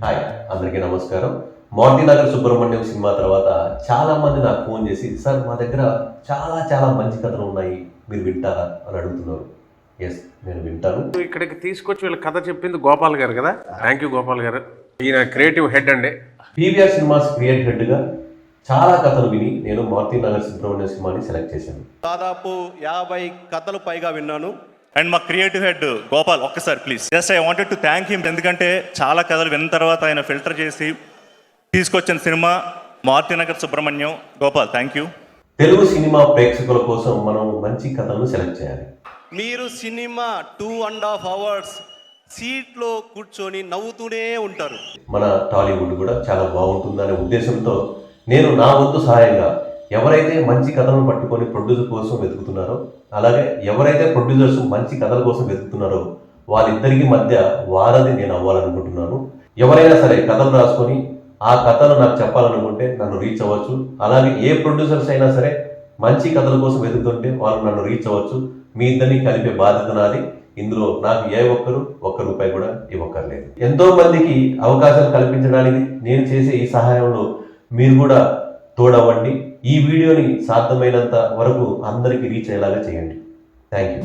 Hi, అందరికీ నమస్కారం. 'Maruthi Nagar Subrahmanyam' cinema తర్వాత చాలామంది నాకు ఫోన్ చేసి, సార్ మా దగ్గర చాలా మంచి కథలు ఉన్నాయి, మీరు వింటారా అని అడుగుతున్నారు. ఎస్, నేను వింటాను. ఇక్కడికి తీసుకొచ్చి వీళ్ళ కథ చెప్పింది గోపాల్ గారు కదా. థ్యాంక్ యూ గోపాల్ గారు. ఈయన క్రియేటివ్ హెడ్ అండి. పీవీఆర్ సినిమాస్ క్రియేట్ హెడ్గా చాలా కథలు విని నేను 'మారుతినగర్ సుబ్రహ్మణ్యం' సినిమాని సెలెక్ట్ చేశాను. దాదాపు 50 కథలు పైగా విన్నాను. అండ్ మా క్రియేటివ్ హెడ్ గోపాల్, ఒక్కసారి please. Just I wanted to thank him. ఎందుకంటే చాలా కథలు విన్న తర్వాత ఆయన ఫిల్టర్ చేసి తీసుకొచ్చిన cinema Maruthi Nagar Subrahmanyam. Gopal, thank you. Telugu cinema ప్రేక్షకుల కోసం మనం మంచి కథలను సెలెక్ట్ చేయాలి. మీరు సినిమా 2.5 hours సీట్లో కూర్చొని నవ్వుతూనే ఉంటారు. మన టాలీవుడ్ కూడా చాలా బాగుంటుందనే ఉద్దేశంతో నేను నా వంతు సహాయంగా ఎవరైతే మంచి కథలను పట్టుకొని ప్రొడ్యూసర్ కోసం వెతుకుతున్నారో, అలాగే ఎవరైతే ప్రొడ్యూసర్స్ మంచి కథల కోసం వెతుకుతున్నారో వాళ్ళిద్దరికి మధ్య వారధి నేను అవ్వాలనుకుంటున్నాను. ఎవరైనా సరే కథలు రాసుకొని ఆ కథలు నాకు చెప్పాలనుకుంటే నన్ను రీచ్ అవ్వచ్చు. అలాగే ఏ ప్రొడ్యూసర్స్ అయినా సరే మంచి కథల కోసం వెతుకుతుంటే వాళ్ళు నన్ను రీచ్ అవ్వచ్చు. మీ ఇద్దరిని కలిపే బాధ్యత నాది. ఇందులో నాకు ఒక్క రూపాయి కూడా ఇవ్వక్కర్లేదు. ఎంతో మందికి అవకాశాలు కల్పించడానికి నేను చేసే ఈ సహాయంలో మీరు కూడా తోడవ్వండి. ఈ వీడియోని సాధ్యమైనంత వరకు అందరికీ రీచ్ అయ్యేలాగా చేయండి. Thank you.